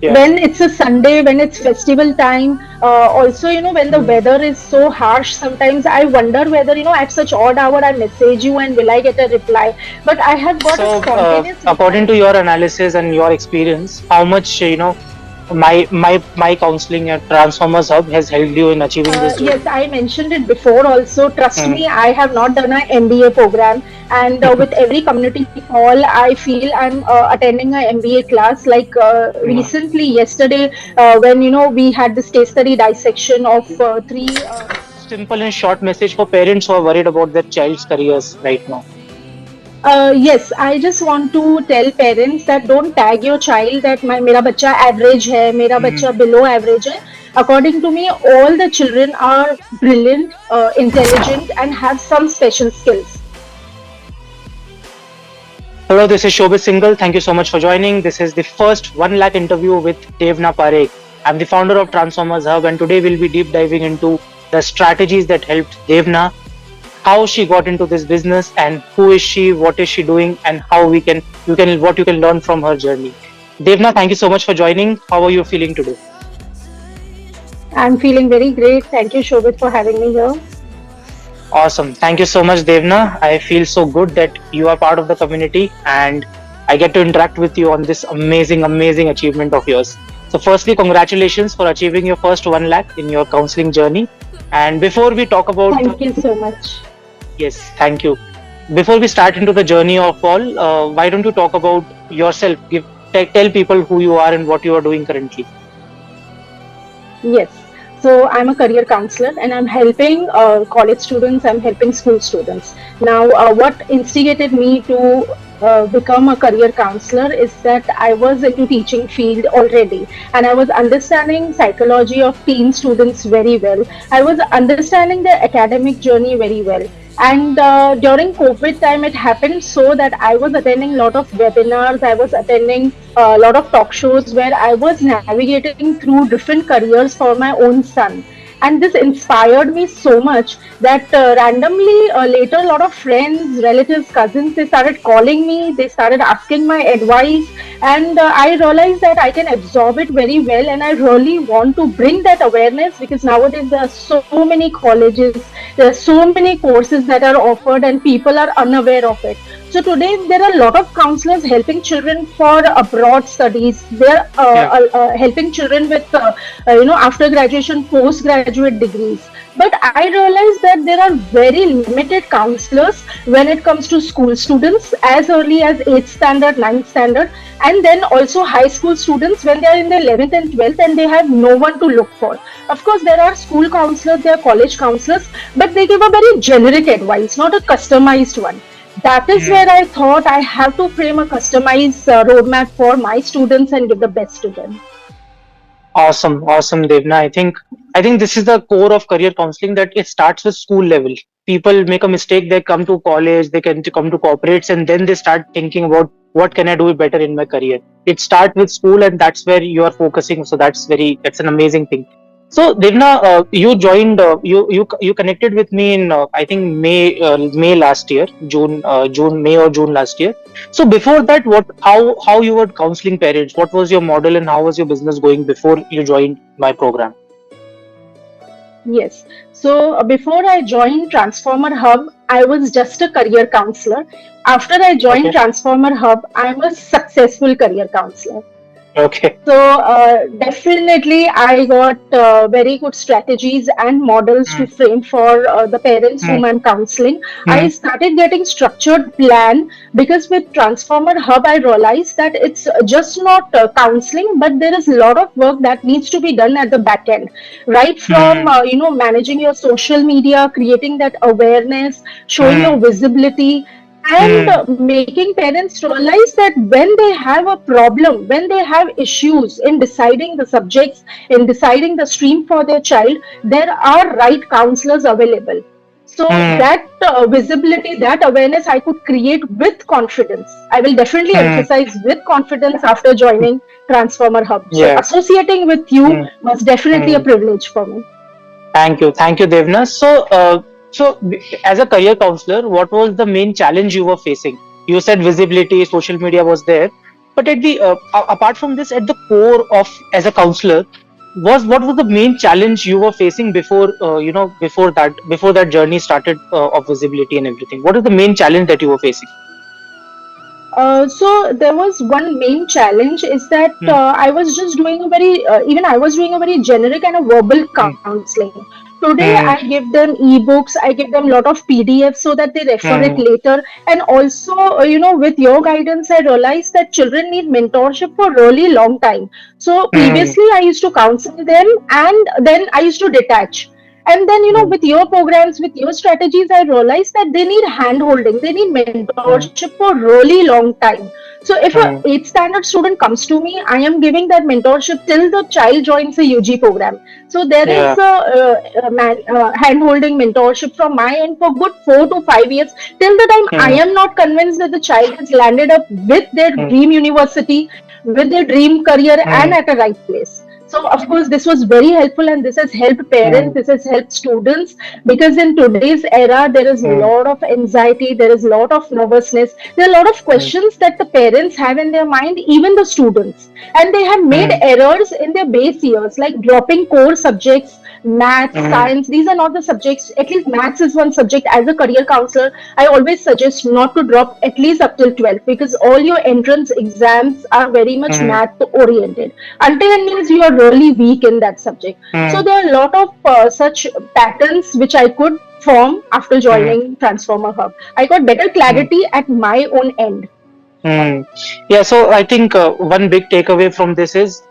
Yeah. when it's a Sunday, when it's festival time, also, when the Mm. weather is so harsh, sometimes I wonder whether, at such odd hour I message you and will I get a reply. But I have got a So, spontaneous according reply. to your analysis and your experience, how much my counseling at Transformers Hub has helped you in achieving this Yes, journey? I mentioned it before also. Trust Mm. me, I have not done an MBA program, and with every community call, I feel I'm attending a MBA class. Like Mm. recently, yesterday, when we had this case study dissection of three. Simple and short message for parents who are worried about their child's careers right now. Yes, I just want to tell parents that don't tag your child that my मेरा बच्चा average है, मेरा Mm. बच्चा below average है. According to me, all the children are brilliant, intelligent, and have some special skills. Hello, this is Shobit Singhal. Thank you so much for joining. This is the first 1 lakh interview with Devna Parekh. I'm the founder of Transformers Hub, and today we'll be deep diving into the strategies that helped Devna, how she got into this business, and who is she, what is she doing, and how what you can learn from her journey. Devna, thank you so much for joining. How are you feeling today? I'm feeling very great. Thank you, Shobit, for having me here. Awesome. Thank you so much, Devna. I feel so good that you are part of the community and I get to interact with you on this amazing achievement of yours. So, firstly, congratulations for achieving your first 1 lakh in your counseling journey. And before we talk about Thank you so much. yes, thank you. Before we start into the journey of all, why don't you talk about yourself? Tell people who you are and what you are doing currently. Yes. So I'm a career counselor and I'm helping college students, I'm helping school students. Now, what instigated me to become a career counselor is that I was into teaching field already and I was understanding psychology of teen students very well. I was understanding their academic journey very well. And during COVID time, it happened so that I was attending a lot of webinars, I was attending a lot of talk shows where I was navigating through different careers for my own son. And this inspired me so much that randomly later a lot of friends, relatives, cousins, they started calling me, they started asking my advice, and I realized that I can absorb it very well, and I really want to bring that awareness because nowadays there are so many colleges, there are so many courses that are offered, and people are unaware of it. So today there are a lot of counselors helping children for abroad studies. They're Yeah. helping children with after graduation, post graduate degrees. But I realized that there are very limited counselors when it comes to school students as early as 8th standard, 9th standard, and then also high school students when they are in the 11th and 12th and they have no one to look for. Of course, there are school counselors, there are college counselors, but they give a very generic advice, not a customized one. That is Mm. where I thought I have to frame a customized roadmap for my students and give the best to them. Awesome, Devna. I think this is the core of career counseling that it starts with school level. People make a mistake, they come to college, they can to come to corporates, and then they start thinking about what can I do better in my career. It starts with school, and that's where you are focusing. So that's an amazing thing. So Devna, you joined, you connected with me in I think May last year, May or June last year. So before that, how you were counseling parents? What was your model and how was your business going before you joined my program? Yes. So before I joined Transformer Hub, I was just a career counselor. After I joined Okay, Transformer Hub, I'm a successful career counselor. okay. So definitely, I got very good strategies and models to Mm, frame for the parents mm, whom I'm counseling. I mm, started getting structured plan because with Transformer Hub, I realized that it's just not counseling, but there is a lot of work that needs to be done at the back end, right from mm, managing your social media, creating that awareness, showing your mm, visibility, and mm, making parents realize that when they have a problem, when they have issues in deciding the subjects, in deciding the stream for their child, there are right counselors available. So mm, that visibility, that awareness I could create with confidence. I will definitely mm. emphasize with confidence after joining Transformer Hub. So Yeah. associating with you Mm, was definitely a mm. privilege for me. Thank you, Devna. As a career counselor, what was the main challenge you were facing? You said visibility, social media was there. But at the apart from this, at the core of as a counselor, was what was the main challenge you were facing before before that journey started of visibility and everything? What is the main challenge that you were facing? So there was one main challenge is that Hmm. I was just doing a very even I was doing a very generic and a verbal Hmm. counseling. Today I Hmm. give them ebooks, I give them a lot of PDFs so that they refer it Hmm. later. And also, with your guidance, I realized that children need mentorship for really long time. So Hmm. previously I used to counsel them and then I used to detach. And then, Hmm. with your programs, with your strategies, I realized that they need hand holding, they need mentorship Hmm. for really long time. So if a Hmm. 8th standard student comes to me, I am giving that mentorship till the child joins a UG program. So there is Yeah. a hand holding mentorship from my end for good 4 to 5 years till the time I Hmm. am not convinced that the child has landed up with their Hmm. dream university, with their dream career, and Hmm. at a right place. So of course this was very helpful, and this has helped Hmm. parents, this has helped students, because in today's era there is a Hmm. lot of anxiety, there is a lot of nervousness, there are a lot of Hmm. questions that the parents have in their mind, even the students, and they have made Hmm. errors in their base years, like dropping core subjects, maths, Hmm. science. These are not the subjects. At least maths is one subject. As a career counselor, I always suggest not to drop at least up till 12, because all your entrance exams are very much Hmm. math oriented until and means you are really weak in that subject. So Hmm. there are a lot of such patterns which I could form after Hmm. joining Transformer Hub. I got better Hmm. clarity at my own end. Hmm. Yeah, so I think one big takeaway from this is,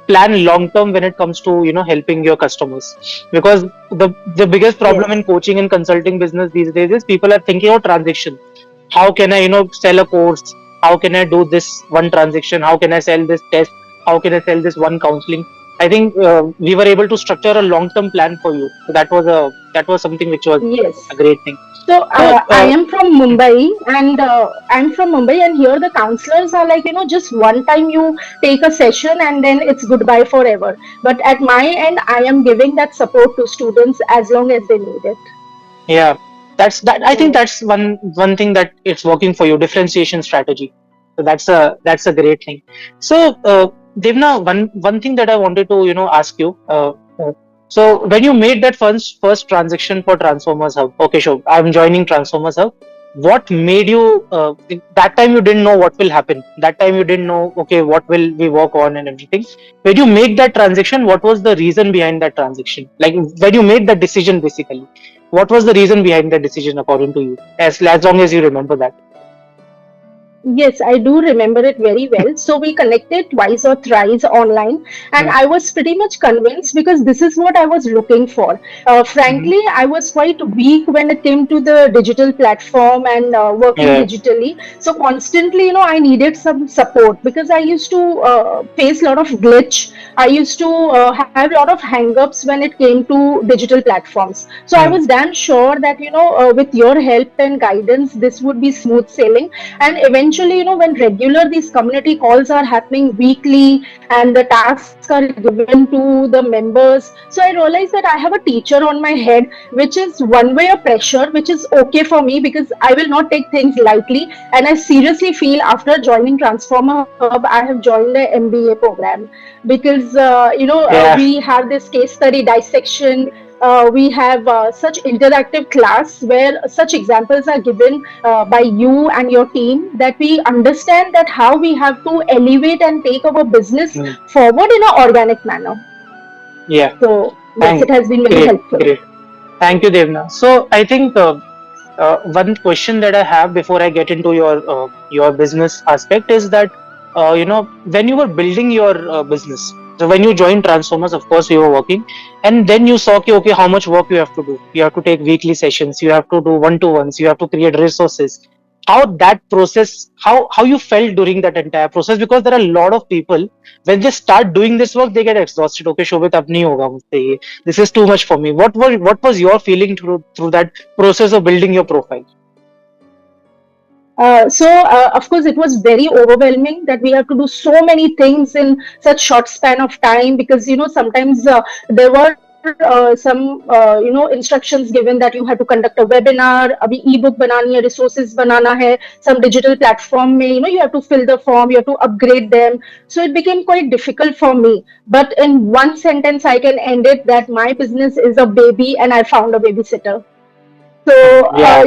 plan long term when it comes to helping your customers, because the biggest problem Yes. in coaching and consulting business these days is people are thinking of transaction. How can I sell a course? How can I do this one transaction? How can I sell this test? How can I sell this one counseling? I think we were able to structure a long term plan for you. So that was something which was Yes. a great thing. So So I am from Mumbai, and here the counselors are like, just one time you take a session and then it's goodbye forever. But at my end, I am giving that support to students as long as they need it. yeah, that's that. I think Mm. that's one thing that it's working for you. Differentiation strategy. So that's a great thing. So Devna, one thing that I wanted to ask you. So when you made that first transaction for Transformers Hub, okay, sure, I'm joining Transformers Hub. What made you that time you didn't know what will happen. That time you didn't know, okay, what will we work on and everything. When you make that transaction, what was the reason behind that transaction? Like when you made that decision, basically, what was the reason behind that decision according to you? As long as you remember that. Yes, I do remember it very well. So we connected twice or thrice online, and Mm. I was pretty much convinced because this is what I was looking for. Mhm. Frankly, I was quite weak when it came to the digital platform and working Yeah. digitally. So constantly, I needed some support because I used to face a lot of glitch. I used to have a lot of hangups when it came to digital platforms. So I Mm. was damn sure that with your help and guidance, this would be smooth sailing. And eventually, when regular these community calls are happening weekly and the tasks are given to the members, so I realized that I have a teacher on my head, which is one way of pressure, which is okay for me because I will not take things lightly. And I seriously feel after joining Transformer Hub, I have joined the MBA program because Yeah. we have this case study dissection. We have such interactive class where such examples are given by you and your team, that we understand that how we have to elevate and take our business Mm. forward in an organic manner. Yeah. So yes, it Thank. has been very Great. helpful. Great. Thank you, Devna. So I think one question that I have before I get into your business aspect is that when you were building your business. So when you joined Transformers, of course you were working, and then you saw okay, how much work you have to do. You have to take weekly sessions. You have to do one-to-ones. You have to create resources. How that process, how you felt during that entire process? Because there are a lot of people when they start doing this work, they get exhausted. Okay, Shobit, ab nahi hoga mujhse ye. This is too much for me. What was your feeling through that process of building your profile? Of course, it was very overwhelming that we have to do so many things in such short span of time, because sometimes there were some instructions given that you have to conduct a webinar, अभी ebook बनानी है, resources बनाना है, some digital platform में you have to fill the form, you have to upgrade them. So it became quite difficult for me. But in one sentence, I can end it that my business is a baby, and I found a babysitter. So, Yeah.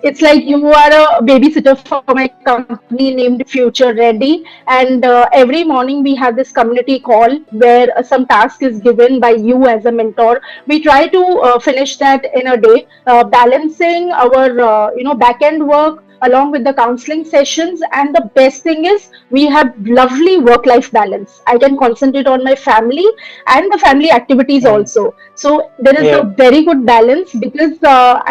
it's like you are a babysitter for my company named Future Ready. And every morning we have this community call where some task is given by you as a mentor. We try to finish that in a day, balancing our, back end work along with the counseling sessions. And the best thing is we have lovely work life balance. I can concentrate on my family and the family activities Mm. also. So there is Yeah. a very good balance because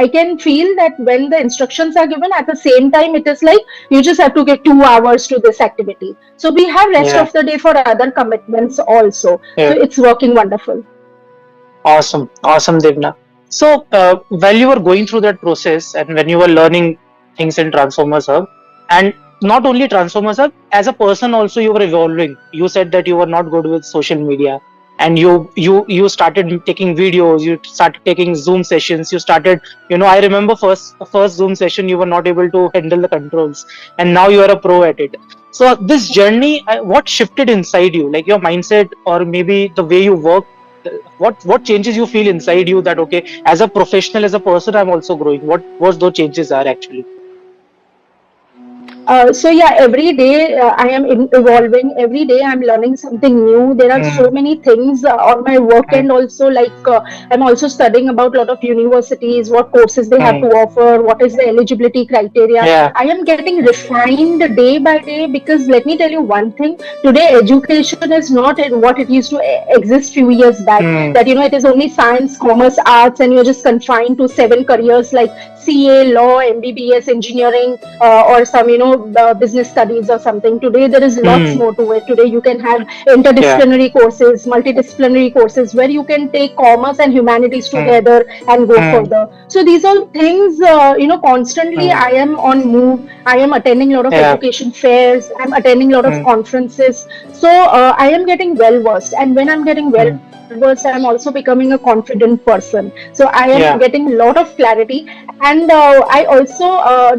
I can feel that when the instructions are given at the same time, it is like you just have to get 2 hours to this activity. So we have rest Yeah. of the day for other commitments also. Yeah. So it's working wonderful. Awesome. Awesome, Devna. So, while you were going through that process and when you were learning things in Transformers Hub, and not only Transformers Hub, as a person also you were evolving. You said that you were not good with social media, and you started taking videos. You started taking Zoom sessions. You started, I remember first Zoom session you were not able to handle the controls, and now you are a pro at it. So this journey, what shifted inside you, like your mindset or maybe the way you work? What changes you feel inside you that okay, as a professional, as a person, I'm also growing? What those changes are actually? So yeah, every day I am evolving. Every day I'm learning something new. There are so Mm, many things on my work mm, end also. Like I'm also studying about a lot of universities, what courses they have to mm. offer, what is the eligibility criteria. Yeah. I am getting refined day by day because let me tell you one thing. Today, education is not what it used to exist few years back. Mm, That it is only science, commerce, arts, and you're just confined to 7 careers like CA, law, MBBS, engineering, or some business studies or something. Today there is lots mm. more to it. Today you can have Yeah. interdisciplinary courses, multidisciplinary courses where you can take commerce and humanities Mm, together and go mm, further. So these all things, constantly mm. I am on move. I am attending a lot of Yeah. education fairs. I'm attending a lot of Mm, conferences. So I am getting well versed, and when I'm getting well mm. versed, I'm also becoming a confident person. So I am Yeah. getting a lot of clarity. And I also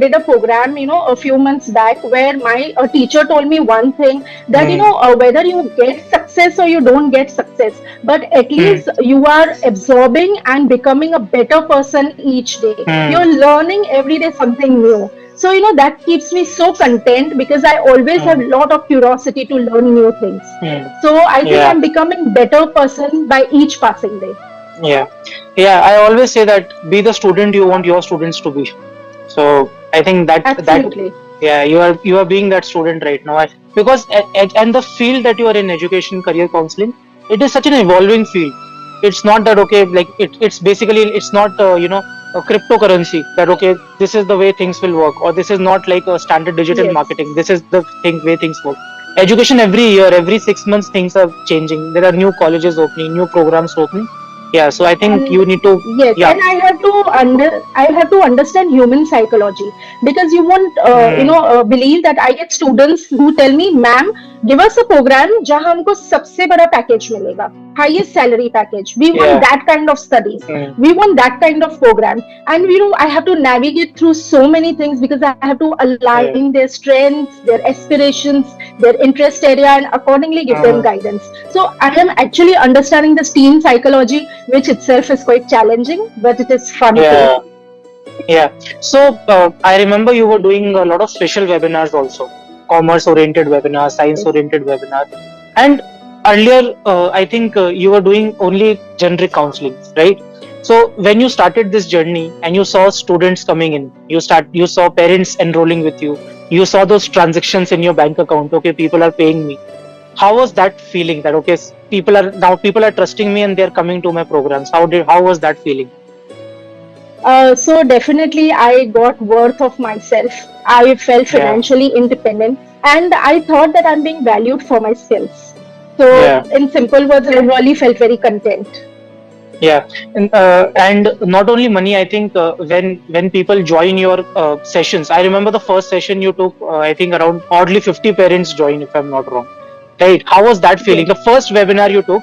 did a program, a few months back, where my teacher told me one thing, that Mm, whether you get success or you don't get success, but at mm, least you are absorbing and becoming a better person each day. mm, You're learning every day something new. So that keeps me so content because I always have mm, a lot of curiosity to learn new things. mm. So I think Yeah. I'm becoming better person by each passing day. Yeah. Yeah. I always say that be the student you want your students to be. So I think that Absolutely. yeah, you are being that student right now. Because and the field that you are in, education career counseling, it is such an evolving field. It's not that okay, like it's basically it's not a cryptocurrency that okay, this is the way things will work, or this is not like a standard digital Yes. marketing. This is the way things work. Education, every year, every 6 months, things are changing. There are new colleges opening, new programs opening. Yeah, so I think And you need to, yes, yeah. and I have to understand human psychology, because you won't Mm, believe that I get students who tell me, ma'am, give us a program जहां हमको सबसे बड़ा package मिलेगा, highest salary package. We want yeah. that kind of studies. Mm, We want that kind of program. And I have to navigate through so many things because I have to yeah. align their strengths, their aspirations, their interest area, and accordingly give them Mm, guidance. So I am actually understanding this teen psychology, which itself is quite challenging, but it is fun too. yeah. Yeah. So I remember you were doing a lot of special webinars also, commerce-oriented webinars, Yes. science-oriented webinars, and earlier I think you were doing only generic counseling, right? So when you started this journey and you saw students coming in, you saw parents enrolling with you, you saw those transactions in your bank account. Okay, people are paying me. How was that feeling? That okay, people are trusting me and they're coming to my programs. How was that feeling? So definitely, I got worth of myself. I felt Yeah. financially independent, and I thought that I'm being valued for my skills. So, Yeah. in simple words, I really felt very content. Yeah, and not only money. I think when people join your sessions, I remember the first session you took. I think around oddly 50 parents joined, if I'm not wrong. Right? How was that feeling? Yes. The first webinar you took,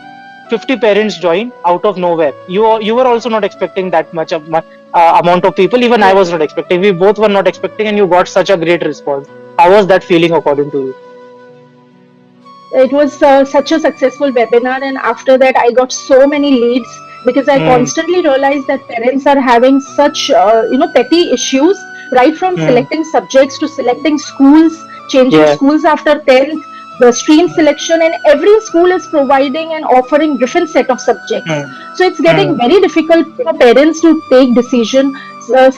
50 parents join out of nowhere. You were also not expecting that much of amount of people. Even I was not expecting. We both were not expecting, and you got such a great response. How was that feeling according to you? It was such a successful webinar, and after that I got so many leads, because I Hmm. constantly realized that parents are having such petty issues, right from Hmm. selecting subjects to selecting schools, changing Yeah. schools after 10th, the stream selection, and every school is providing and offering different set of subjects. Hmm. So it's getting Hmm. very difficult for parents to take decision.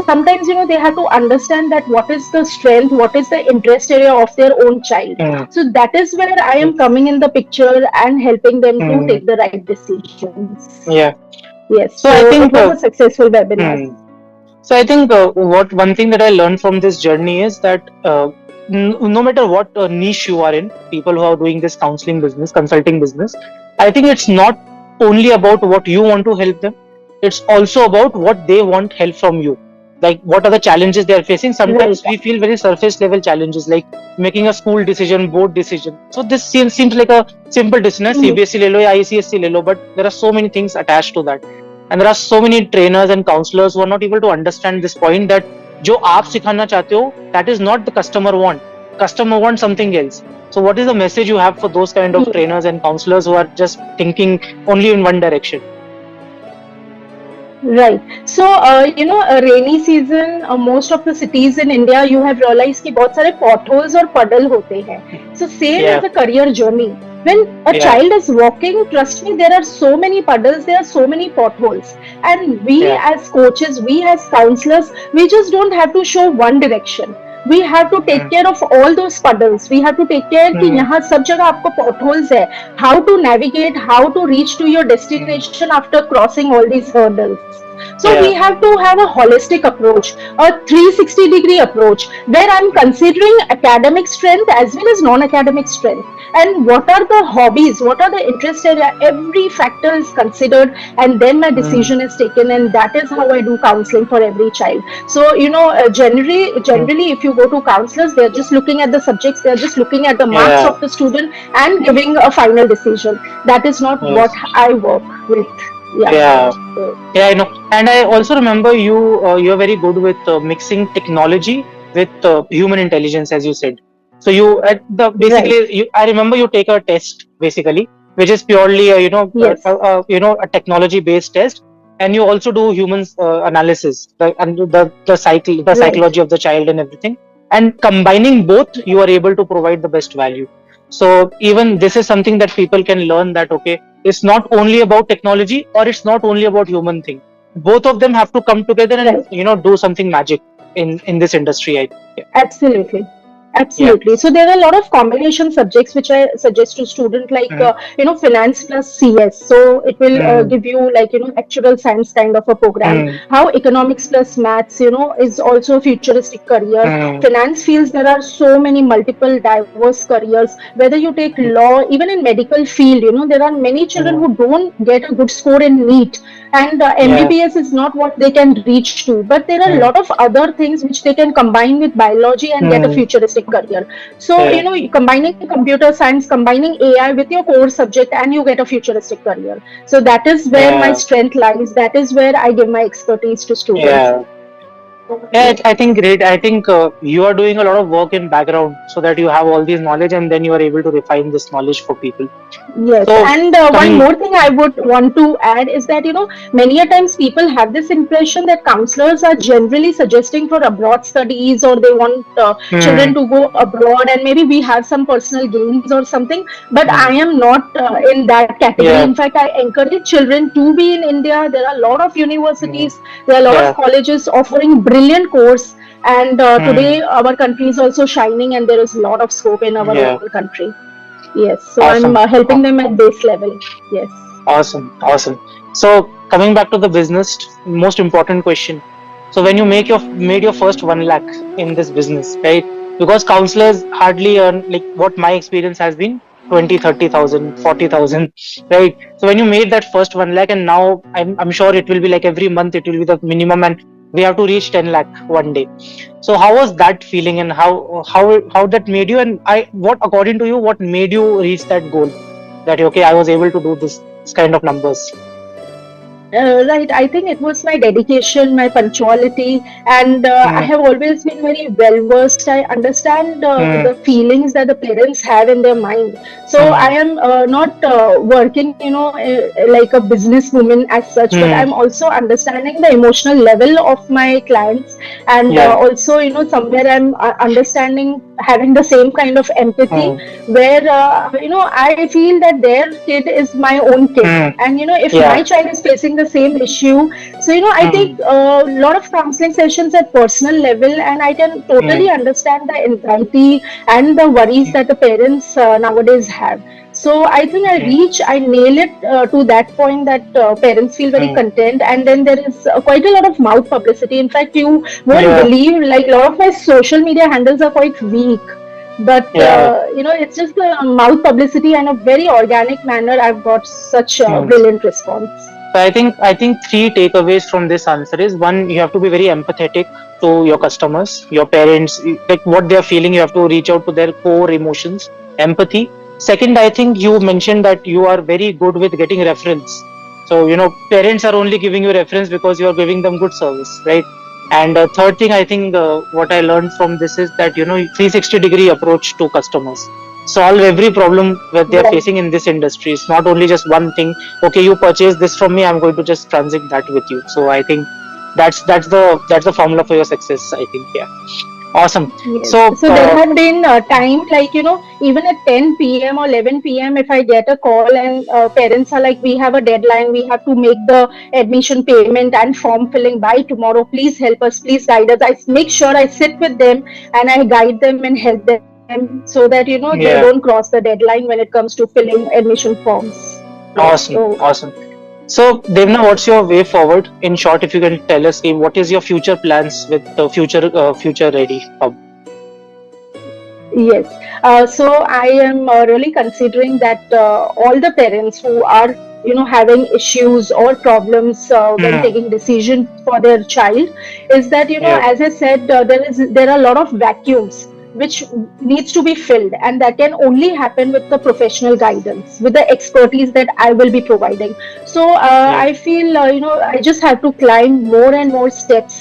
Sometimes they have to understand that what is the strength, what is the interest area of their own child. Hmm. So that is where I am coming in the picture and helping them to Hmm. take the right decisions. Yeah. Yes, So I so it think. was a successful webinar. Hmm. So I think what one thing that I learned from this journey is that no matter what niche you are in, people who are doing this counseling business, consulting business, I think it's not only about what you want to help them. It's also about what they want help from you. Like what are the challenges they are facing. Right. Sometimes we feel very surface level challenges, like making a school decision, board decision. So this seems like a simple decision. Mhm. CBSE ले लो या ICSE ले लो, but there are so many things attached to that. And there are so many trainers and counselors who are not able to understand this point that जो आप सिखाना चाहते हो, that is not the customer want. Customer wants something else. So what is the message you have for those kind of Mhm. trainers and counselors who are just thinking only in one direction? Right. So, rainy season, most of the cities in India, you have realized कि बहुत सारे potholes और puddle होते हैं. So, same Yeah, as a career journey. When a yeah, child is walking, trust me, there are so many puddles, there are so many potholes. And we yeah, as coaches, we as counselors, we just don't have to show one direction. We have to take mm, care of all those puddles. We have to take care कि mm, यहाँ सब जगह आपको potholes है. How to navigate, how to reach to your mm, destination after crossing all these hurdles. So we yeah, have to have a holistic approach, a 360-degree approach, where I'm considering academic strength as well as non-academic strength. And what are the hobbies, what are the interest area, every factor is considered, and then my mm, decision is taken, and that is how I do counseling for every child. So mm, generally if you go to counselors, they're just looking at the subjects, they're just looking at the marks yeah, of the student and giving a final decision. That is not what yes, I work with. Yeah. yeah. So, Yeah, I know. And I also remember you're very good with mixing technology with human intelligence, as you said. So you at the right. basically I remember you take a test basically, which is purely Yes. a technology based test, and you also do humans analysis, the Right. psychology of the child and everything, and combining both, you are able to provide the best value. So even this is something that people can learn, that okay, it's not only about technology or it's not only about human thing. Both of them have to come together and Right. do something magic in this industry. Absolutely. Yeah. Absolutely. So there are a lot of combination subjects which I suggest to student, like Mm, finance plus CS. So it will mm, give you like actual science kind of a program. mm, How economics plus maths is also a futuristic career. mm, Finance fields, there are so many multiple diverse careers. Whether you take law, even in medical field, there are many children mm, who don't get a good score in NEET, and yeah. MBBS is not what they can reach to. But there are a Mm, lot of other things which they can combine with biology and get a mm, futuristic career. So, yeah. combining computer science, combining AI with your core subject, and you get a futuristic career. So that is where my Yeah. strength lies. That is where I give my expertise to students. Yeah. Yeah, Yes. I think great. I think you are doing a lot of work in background so that you have all these knowledge and then you are able to refine this knowledge for people. Yes, So and one coming, more thing I would want to add is that many a times people have this impression that counselors are generally suggesting for abroad studies, or they want children mm, to go abroad, and maybe we have some personal gains or something. But I mm, am not in that category. yeah, In fact, I encourage children to be in India. There are a lot of mm, universities, there are a lot of yeah, colleges offering brilliant course, and mm, today our country is also shining, and there is a lot of scope in our yeah. own country. Yes, so I'm Awesome. helping them at base level. Yes. Awesome, awesome. So coming back to the business, most important question. So when you made your first 1 lakh in this business, right? Because counselors hardly earn, like what my experience has been, 20, 30,000, 40,000, right? So when you made that first 1 lakh, and now I'm sure it will be like every month it will be the minimum, and we have to reach 10 lakh one day. So how was that feeling, and how that made you, and what according to you, what made you reach that goal? That okay, I was able to do this. this kind of numbers? Right, I think it was my dedication, my punctuality, and I Hmm. have always been very well versed. I understand Hmm. the feelings that the parents have in their mind. So I Hmm. am not working, like a businesswoman as such, but Hmm. I'm also understanding the emotional level of my clients, and Yeah. also, somewhere I'm understanding, having the same kind of empathy, Hmm. where I feel that their kid is my own kid, Hmm. and if my Yeah. child is facing the same issue, so I take Hmm. a lot of counseling sessions at personal level, and I can Hmm. totally understand the anxiety and the worries that the parents nowadays have. So I think I nail it to that point that parents feel very Hmm. content, and then there is quite a lot of mouth publicity. In fact, you won't Yeah. believe, like, a lot of my social media handles are quite weak, but Yeah. it's just a mouth publicity, and a very organic manner I've got such a Hmm. brilliant response. So I think three takeaways from this answer is: one, you have to be very empathetic to your customers, your parents, like what they are feeling. You have to reach out to their core emotions, empathy. Second, I think you mentioned that you are very good with getting reference. So parents are only giving you reference because you are giving them good service, right? And third thing, I think what I learned from this is that 360-degree approach to customers, solve every problem that they are Right. facing in this industry. It's not only just one thing. Okay, you purchase this from me, I'm going to just transact that with you. So I think that's the formula for your success, I think. Yeah. Awesome. Yes. So So there have been time, like, even at 10 p.m. or 11 p.m., if I get a call and parents are like, we have a deadline, we have to make the admission payment and form filling by tomorrow. Please help us, please guide us. I make sure I sit with them and I guide them and help them so that, they don't yeah. cross the deadline when it comes to filling admission forms. Yes. Awesome. So, Awesome. So Devna, what's your way forward? In short, if you can tell us, what is your future plans with the future ready hub? yes. So I am really considering that all the parents who are, having issues or problems when Hmm. taking decision for their child, is that, Yeah. as I said, there are a lot of vacuums which needs to be filled, and that can only happen with the professional guidance, with the expertise that I will be providing. So Yeah. I feel, I just have to climb more and more steps,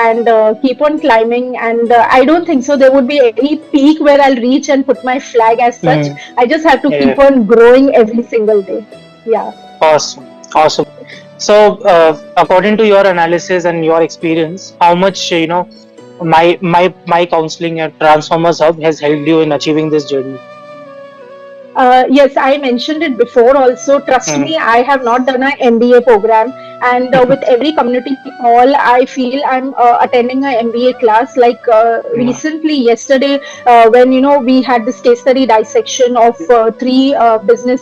and keep on climbing, and I don't think so there would be any peak where I'll reach and put my flag as such. Hmm. I just have to Yeah. keep on growing every single day. Yeah. Awesome. Awesome. So, according to your analysis and your experience, how much my counseling at Transformers Hub has helped you in achieving this journey? Yes, I mentioned it before also. Trust Hmm. me, I have not done an MBA program. And with every community call, I feel I'm attending a MBA class. Like Hmm. recently, yesterday, when we had this case study dissection of three business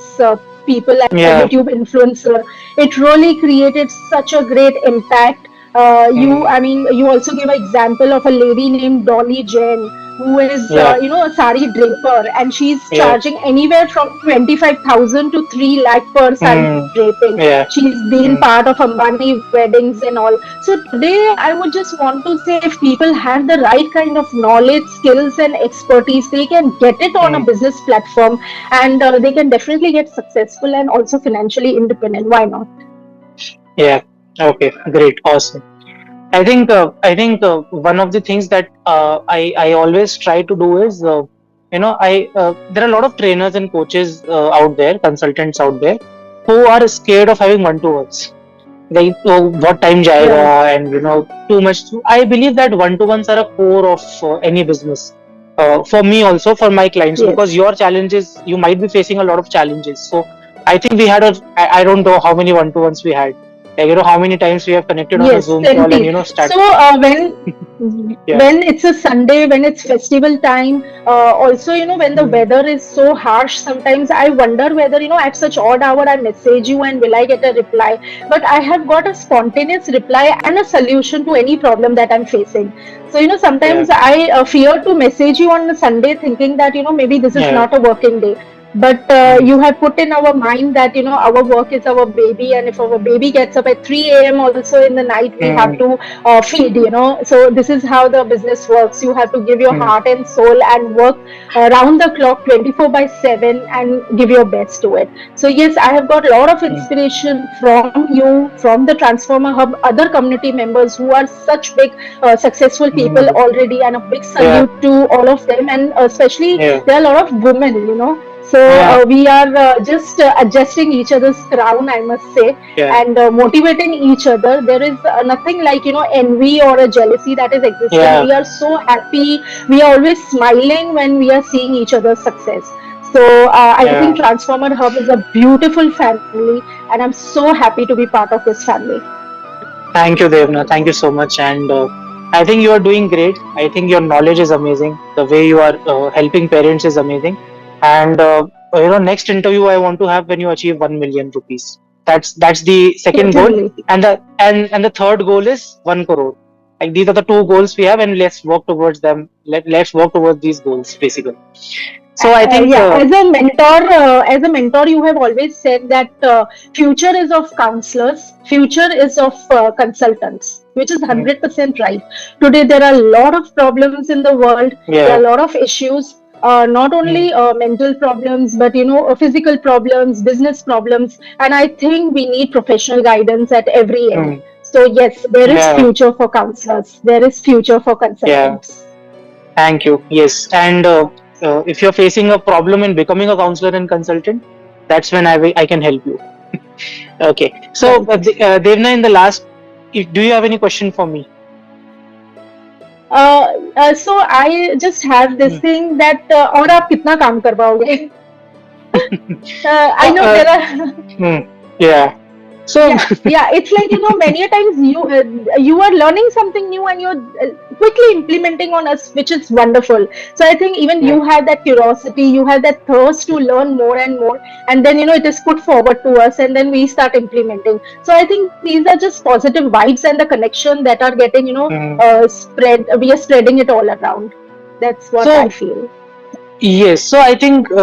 people and a Yeah. YouTube influencer, it really created such a great impact. Hmm. I mean, you also give an example of a lady named Dolly Jain, who is Yeah. a sari draper, and she's Yeah. charging anywhere from 25,000 to 3 lakh per sari Hmm. draping. Yeah. She's been Hmm. part of Ambani weddings and all. So today I would just want to say, if people have the right kind of knowledge, skills and expertise, they can get it on a Hmm. business platform, and they can definitely get successful and also financially independent. Why not? Yeah. Okay. Great. Awesome. I think one of the things that I always try to do is I there are a lot of trainers and coaches out there, consultants out there, who are scared of having one-to-ones. Like, what time jayega, Right. and too much. I believe that one-to-ones are a core of any business. For me also, for my clients, because Yes. your challenges, you might be facing a lot of challenges. So I think we had I don't know how many one-to-ones we had. Like, how many times we have connected on a Yes, Zoom call and plenty. start. So Yeah. when it's a Sunday, when it's festival time, also when the Hmm. weather is so harsh, sometimes I wonder whether at such odd hour I message you and will I get a reply. But I have got a spontaneous reply and a solution to any problem that I'm facing. So Yeah. sometimes I fear to message you on a Sunday, thinking that maybe this is Yeah. not a working day. but mm, you have put in our mind that our work is our baby, and if our baby gets up at 3 a.m. also in the night, we have mm, to feed. So this is how the business works. You have to give your mm. heart and soul and work around the clock 24 by 7 and give your best to it. So yes, I have got a lot of Mm. inspiration from you, from the Transformer Hub, other community members who are such big successful people Mm. already, and a big Yeah, salute to all of them. And especially yeah, there are a lot of women, so yeah, we are just adjusting each other's crown, I must say, yeah, and motivating each other. There is nothing like envy or a jealousy that is existing. yeah, We are so happy. We are always smiling when we are seeing each other's success. So I think yeah. Transformer Hub is a beautiful family, and I'm so happy to be part of this family. Thank you, Devna. Thank you so much. And I think you are doing great. I think your knowledge is amazing. The way you are helping parents is amazing. And next interview I want to have when you achieve 1 million rupees. That's the second goal, Certainly. and the third goal is 1 crore. Like these are the two goals we have, and let's work towards them. Let's work towards these goals basically. So I think Yeah, as a mentor, you have always said that future is of counselors, future is of consultants, which is mm, 100% right. Today, there are a lot of problems in the world. There are yeah, a lot of issues. Not mm, only mental problems, but physical problems, business problems, and I think we need professional guidance at every end. mm, So yes, there is yeah, future for counselors. There is future for yeah. consultants. Thank you. Yes, and if you're facing a problem in becoming a counselor and consultant, that's when I can help you. Okay. So, Right. Devna, in the last, do you have any question for me? So I just have this Hmm. thing that और आप कितना काम कर पाओगे? I know Uh, there are hmm, yeah. So, yeah, it's like many a times you are learning something new and you're quickly implementing on us, which is wonderful. So I think even yeah. you have that curiosity, you have that thirst to learn more and more, and then it is put forward to us, and then we start implementing. So I think these are just positive vibes and the connection that are getting Hmm. spread. We are spreading it all around. That's what I So, feel. yes. So I think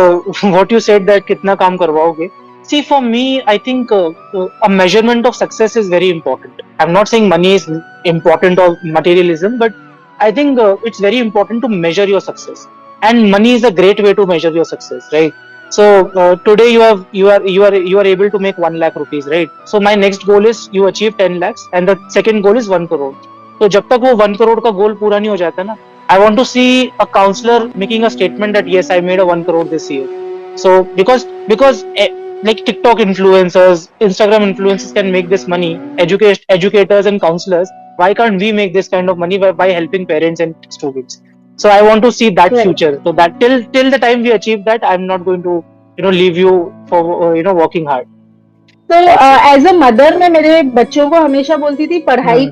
what you said that कितना काम करवाओगे. See, for me, I think a measurement of success is very important. I'm not saying money is important or materialism, but I think it's very important to measure your success. And money is a great way to measure your success, right? So today you are able to make 1 lakh rupees, right? So my next goal is you achieve 10 lakhs, and the second goal is 1 crore. तो जब तक वो 1 crore का गोल पूरा नहीं हो जाता ना, I want to see a counselor making a statement that yes, I made a 1 crore this year. So because like TikTok influencers, Instagram influencers can make this money, educators and counselors. Why can't we make this kind of money by helping parents and students? So I want to see that Right. future. So that till the time we achieve that, I'm not going to leave you for working hard. तो That's it. As a mother मैं मेरे बच्चों को हमेशा बोलती थी Hmm. पढ़ाई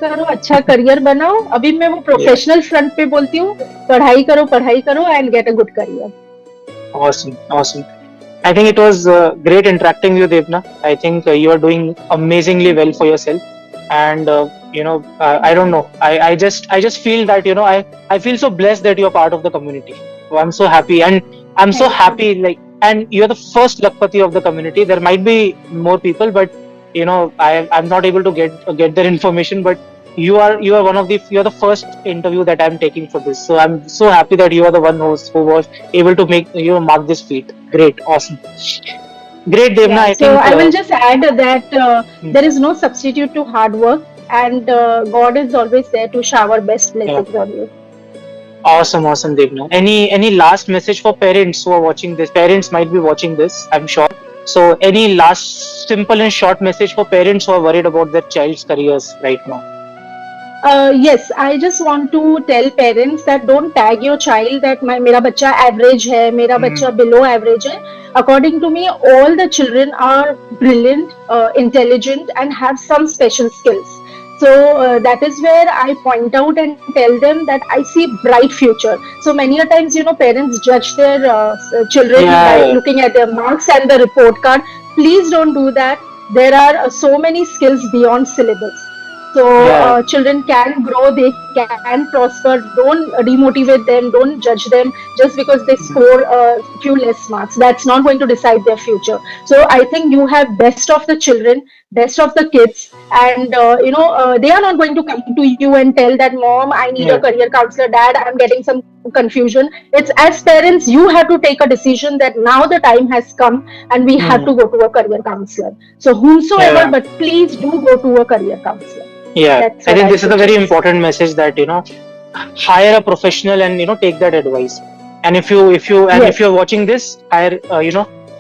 करो अच्छा करियर बनाओ. अभी मैं वो Yeah. प्रोफेशनल फ्रंट पे बोलती हूँ, पढ़ाई करो and get a good career. Awesome. Awesome. I think it was great interacting with you, Devna. I think you are doing amazingly well for yourself, and I don't know. I just feel that I feel so blessed that you're part of the community. So I'm so happy, and I'm so thank you. happy. Like, and you're the first Lakpati of the community. There might be more people, but I'm not able to get their information. But you are one of the you're the first interview that I'm taking for this. So I'm so happy that you are the one who was able to make mark this feat. Great, awesome, great, Devna. Yeah, I so think I will just add that hmm, there is no substitute to hard work, and God is always there to shower best yeah, blessings on you. awesome, awesome, Devna. Any last message for parents who are watching this? Parents might be watching this, I'm sure. So any last simple and short message for parents who are worried about their child's careers right now? Yes, I just want to tell parents that don't tag your child that मेरा बच्चा average है, मेरा Hmm, बच्चा below average है. According to me, all the children are brilliant, intelligent, and have some special skills. So that is where I point out and tell them that I see bright future. So many a times, parents judge their children by yeah, looking at their marks and the report card. Please don't do that. There are so many skills beyond syllabus. So Yeah. children can grow, they can prosper. Don't demotivate them, don't judge them just because they score a few less marks. That's not going to decide their future. So I think you have best of the children, best of the kids, and they are not going to come to you and tell that, mom, I need a Yeah. career counselor, dad, I'm getting some confusion. It's as parents, you have to take a decision that now the time has come and we have Mm. to go to a career counselor. So whomsoever, Yeah. but please do go to a career counselor. Yeah. That's I what think I this is a very suggest. important message that, hire a professional and, take that advice. And if Yes. you're watching this, hire,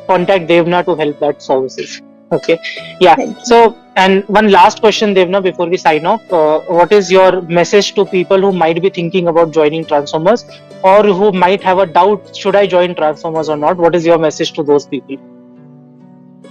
contact Devna to help that services. Okay. Yeah. Thank you. So, and one last question, Devna, before we sign off, what is your message to people who might be thinking about joining Transformers, or who might have a doubt, should I join Transformers or not? What is your message to those people?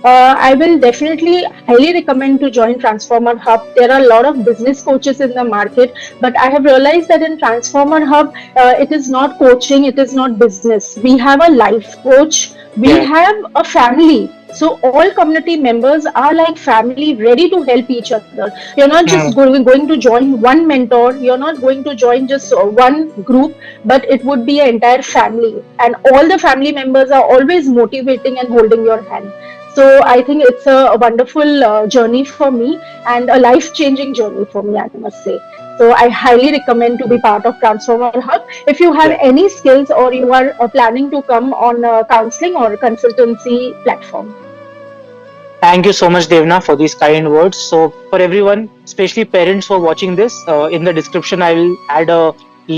I will definitely highly recommend to join Transformer Hub. There are a lot of business coaches in the market, but I have realized that in Transformer Hub, it is not coaching, it is not business. We have a life coach, we Yeah. have a family. So all community members are like family, ready to help each other. You're not just Mm. going to join one mentor. You're not going to join just one group, but it would be an entire family, and all the family members are always motivating and holding your hand. So I think it's a wonderful journey for me and a life-changing journey for me, I must say. So I highly recommend to be part of Transformer Hub. If you have Yeah. any skills or you are planning to come on a counseling or consultancy platform. Thank you so much, Devna, for these kind words. So, for everyone, especially parents who are watching this, in the description, I will add a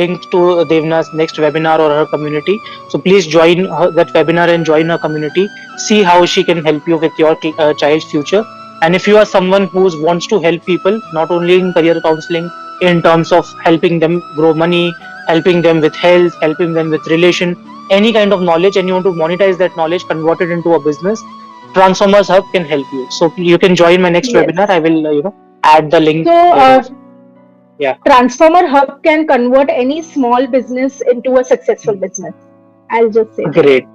link to Devna's next webinar or her community. So, please join that webinar and join her community. See how she can help you with your child's future. And if you are someone who wants to help people, not only in career counseling, in terms of helping them grow money, helping them with health, helping them with relation, any kind of knowledge, and you want to monetize that knowledge, convert it into a business, Transformers Hub can help you. So you can join my next Yes. webinar. I will, add the link So there also. Yeah, Transformer Hub can convert any small business into a successful business. I'll just say that. great.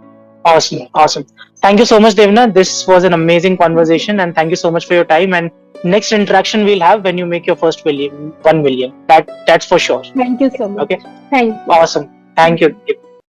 Awesome. Awesome. Thank you so much, Devna. This was an amazing Thank you. conversation, and thank you so much for your time. And next interaction we'll have when you make your first 1 million. That's for sure. Thank you so much. Okay. Thank you. Awesome. Thank you.